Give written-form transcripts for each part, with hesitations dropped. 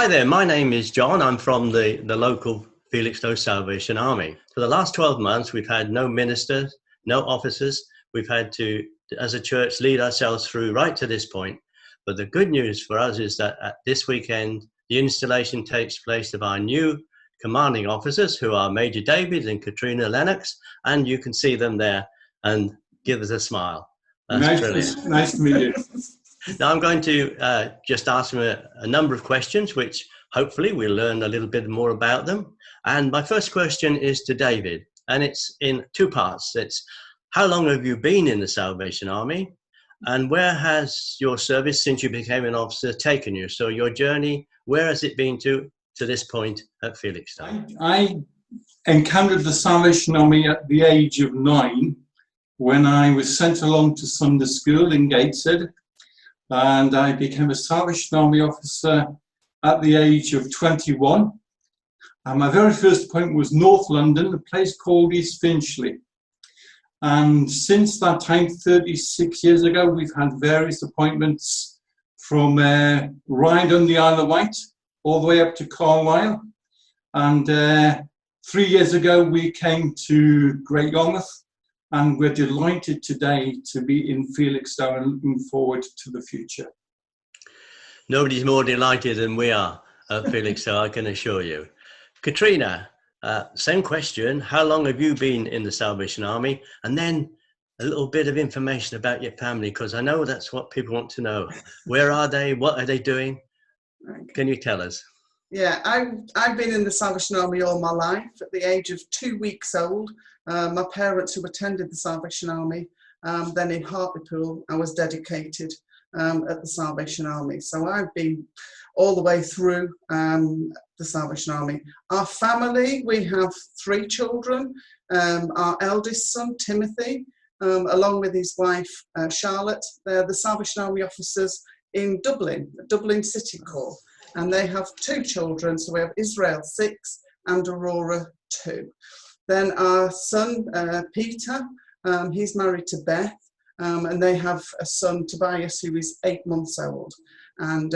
Hi there, my name is John. I'm from the local Felixstowe Salvation Army. For the last 12 months, we've had no ministers, no officers. We've had to, as a church, lead ourselves through right to this point. But the good news for us is that at this weekend, the installation takes place of our new commanding officers, who are Major David and Katrina Lennox, and you can see them there and give us a smile. That's brilliant. Nice to meet you. Now I'm going to just ask them a number of questions, which hopefully we'll learn a little bit more about them. And my first question is to David, and it's in two parts. It's how long have you been in the Salvation Army, and where has your service since you became an officer taken you? So your journey, where has it been to this point at Felixstowe? I encountered the Salvation Army at the age of 9 when I was sent along to Sunday school in Gateshead. And I became a Salvation Army officer at the age of 21. And my very first appointment was North London, a place called East Finchley. And since that time, 36 years ago, we've had various appointments from Ryde on the Isle of Wight all the way up to Carlisle. And 3 years ago, we came to Great Yarmouth. And we're delighted today to be in Felixstowe and looking forward to the future. Nobody's more delighted than we are at Felixstowe, I can assure you. Katrina, same question. How long have you been in the Salvation Army? And then a little bit of information about your family, because I know that's what people want to know. Where are they? What are they doing? Okay. Can you tell us? Yeah, I've been in the Salvation Army all my life. At the age of 2 weeks old, my parents who attended the Salvation Army, then in Hartlepool, I was dedicated at the Salvation Army. So I've been all the way through the Salvation Army. Our family, we have 3 children. Our eldest son, Timothy, along with his wife, Charlotte, they're the Salvation Army officers in Dublin City Corps. And they have 2 children, so we have Israel 6 and Aurora 2. Then our son, Peter, he's married to Beth, and they have a son, Tobias, who is 8 months old. And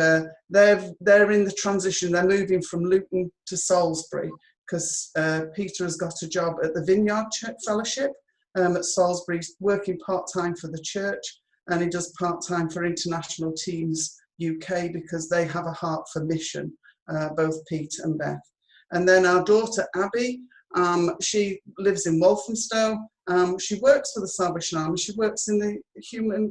they're in the transition. They're moving from Luton to Salisbury because Peter has got a job at the Vineyard Fellowship at Salisbury, working part-time for the church, and he does part-time for International Teams UK because they have a heart for mission, both Pete and Beth. And then our daughter Abby, she lives in Walthamstow. She works for the Salvation Army. She works in the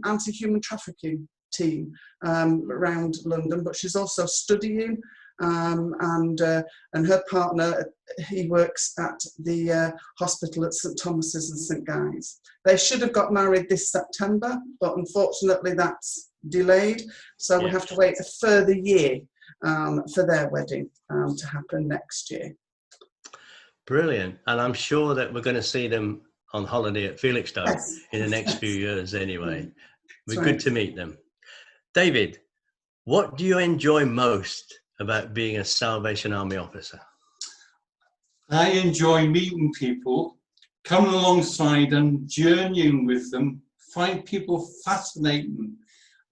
anti-human trafficking team around London, but she's also studying. And her partner, he works at the hospital at St Thomas's and St Guy's. They should have got married this September, but unfortunately that's delayed, so we have to wait a further year for their wedding to happen next year. Brilliant. And I'm sure that we're going to see them on holiday at Felixstowe in the next few years anyway. We're good to meet them. David, what do you enjoy most about being a Salvation Army officer? I enjoy meeting people, coming alongside and journeying with them, find people fascinating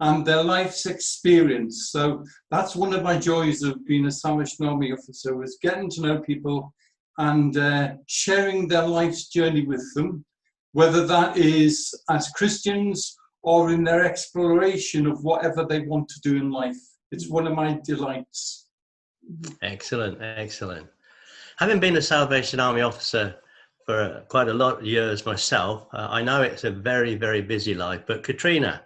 and their life's experience. So that's one of my joys of being a Salvation Army officer, was getting to know people and sharing their life's journey with them, whether that is as Christians or in their exploration of whatever they want to do in life. It's one of my delights. Excellent, excellent. Having been a Salvation Army officer for quite a lot of years myself, I know it's a very, very busy life. But Katrina,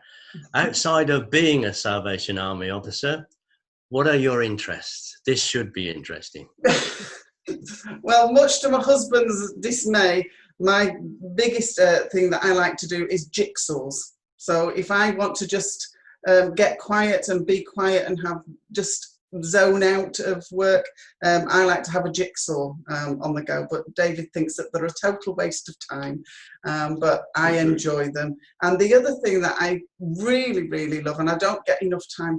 outside of being a Salvation Army officer, what are your interests? This should be interesting. Well, much to my husband's dismay, my biggest thing that I like to do is jigsaws. So if I want to just get quiet and be quiet and have just zone out of work, I like to have a jigsaw on the go. But David thinks that they're a total waste of time, but I enjoy them. And the other thing that I really, really love, and I don't get enough time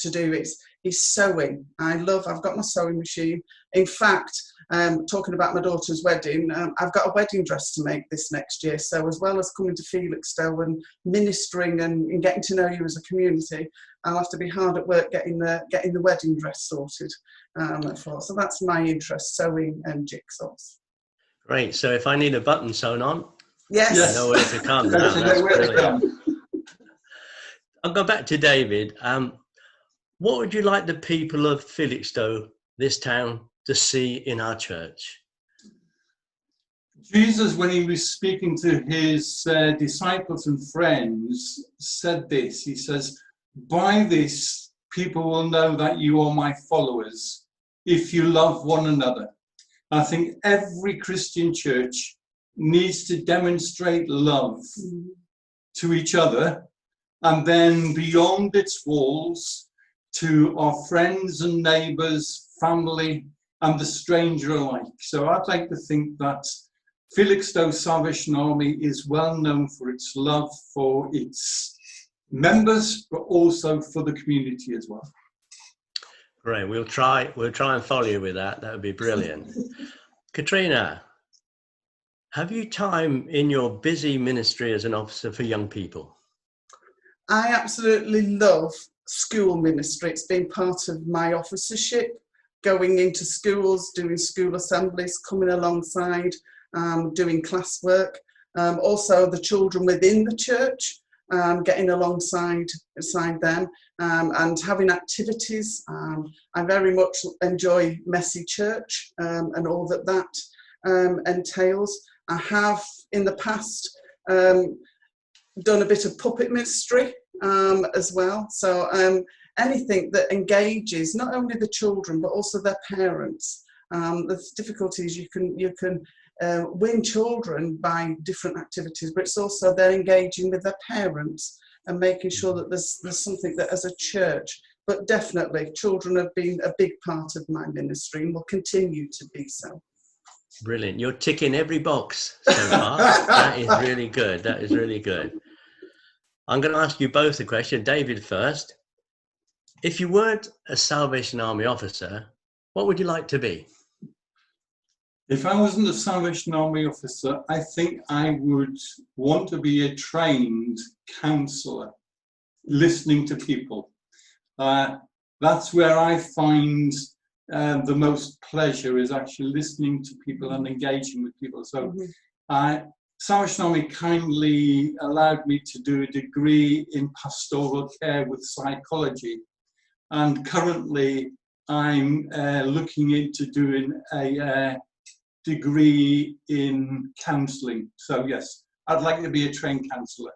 to do is sewing. I've got my sewing machine. In fact, talking about my daughter's wedding, I've got a wedding dress to make this next year. So as well as coming to Felixstowe and ministering and getting to know you as a community, I'll have to be hard at work getting the wedding dress sorted. So that's my interest, sewing and jigsaws. Great. So if I need a button sewn on, Yes. I know where to come now. That's brilliant. I'll go back to David. What would you like the people of Felixstowe, this town, to see in our church? Jesus, when he was speaking to his disciples and friends, said this. He says, "By this, people will know that you are my followers, if you love one another." I think every Christian church needs to demonstrate love to each other, and then beyond its walls, to our friends and neighbours, family, and the stranger alike. So I'd like to think that Felixstowe Salvation Army is well known for its love for its members, but also for the community as well. Great. We'll try and follow you with that. That would be brilliant. Katrina, have you time in your busy ministry as an officer for young people? I absolutely love school ministry. It's been part of my officership, going into schools, doing school assemblies, coming alongside, doing classwork. Also the children within the church, getting alongside them and having activities. I very much enjoy Messy Church and all that entails. I have in the past done a bit of puppet ministry as well. So anything that engages not only the children but also their parents. The difficulties you can win children by different activities, but it's also they're engaging with their parents and making sure that there's something that as a church. But definitely, children have been a big part of my ministry and will continue to be so. Brilliant. You're ticking every box so far. That is really good. That is really good. I'm going to ask you both a question. David first. If you weren't a Salvation Army officer, what would you like to be? If I wasn't a Salvation Army officer, I think I would want to be a trained counsellor, listening to people. That's where I find the most pleasure, is actually listening to people and engaging with people. So Salvation Army kindly allowed me to do a degree in pastoral care with psychology. And currently I'm looking into doing a degree in counselling. So yes, I'd like to be a trained counsellor.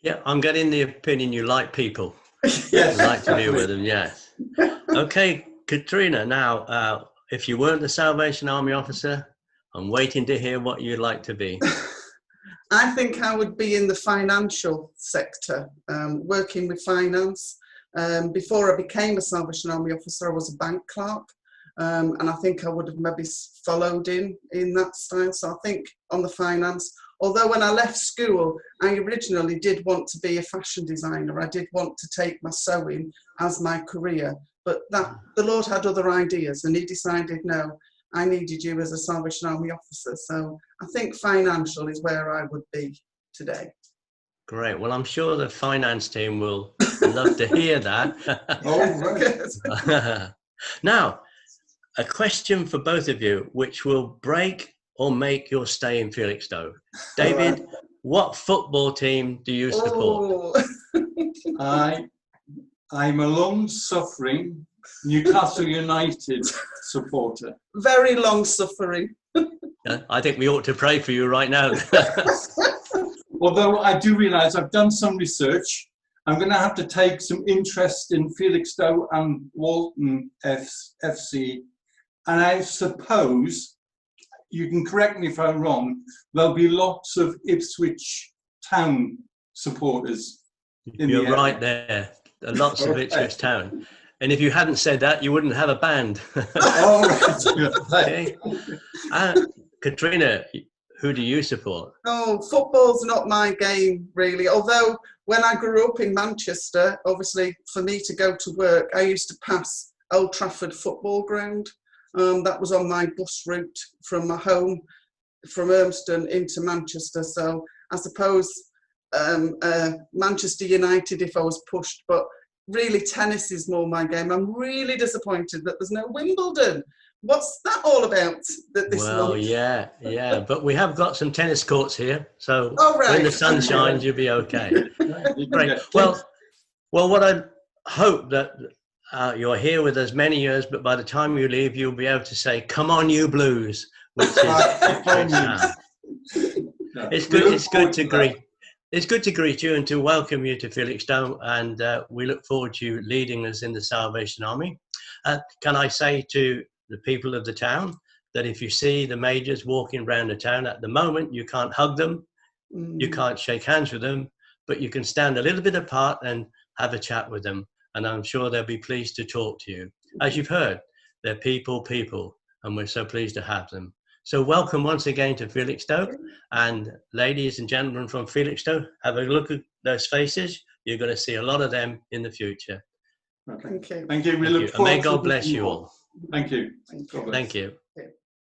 Yeah, I'm getting the opinion you like people. Yes. You like to deal with them, yes. Okay, Katrina, now, if you weren't the Salvation Army officer, I'm waiting to hear what you'd like to be. I think I would be in the financial sector, working with finance. Before I became a Salvation Army officer, I was a bank clerk. And I think I would have maybe followed in that style. So I think on the finance, although when I left school, I originally did want to be a fashion designer. I did want to take my sewing as my career, but the Lord had other ideas and he decided, no, I needed you as a Salvation Army officer. So I think financial is where I would be today. Great. Well, I'm sure the finance team will love to hear that. Oh, right. Now, a question for both of you, which will break or make your stay in Felixstowe. David, what football team do you support? I'm a long-suffering Newcastle United supporter. Very long-suffering. I think we ought to pray for you right now. Although I do realise I've done some research, I'm going to have to take some interest in Felixstowe and Walton FC. And I suppose, you can correct me if I'm wrong, there'll be lots of Ipswich Town supporters. You're right there. Lots of Ipswich Town. And if you hadn't said that, you wouldn't have a band. Okay. Katrina, who do you support? Oh, football's not my game, really. Although when I grew up in Manchester, obviously for me to go to work, I used to pass Old Trafford football ground. That was on my bus route from my home, from Urmston into Manchester. So I suppose Manchester United if I was pushed, but really tennis is more my game. I'm really disappointed that there's no Wimbledon. What's that all about? This Well, month? yeah, but we have got some tennis courts here, so Oh, right. when the sun shines, you'll be okay. Great. Well, what I hope that you're here with us many years, but by the time you leave, you'll be able to say, "Come on, you Blues," which is it's good. It's good to greet. It's good to greet you and to welcome you to Felixstowe, and we look forward to you leading us in the Salvation Army. Can I say to the people of the town that if you see the majors walking around the town at the moment, you can't hug them, you can't shake hands with them, but you can stand a little bit apart and have a chat with them, and I'm sure they'll be pleased to talk to you. As you've heard, they're people, and we're so pleased to have them. So welcome once again to Felixstowe, and ladies and gentlemen from Felixstowe, have a look at those faces. You're going to see a lot of them in the future. Okay. Thank you. Thank you. We Thank look you. And forward may to God bless meeting you all. Thank you. Thank you. Thank you.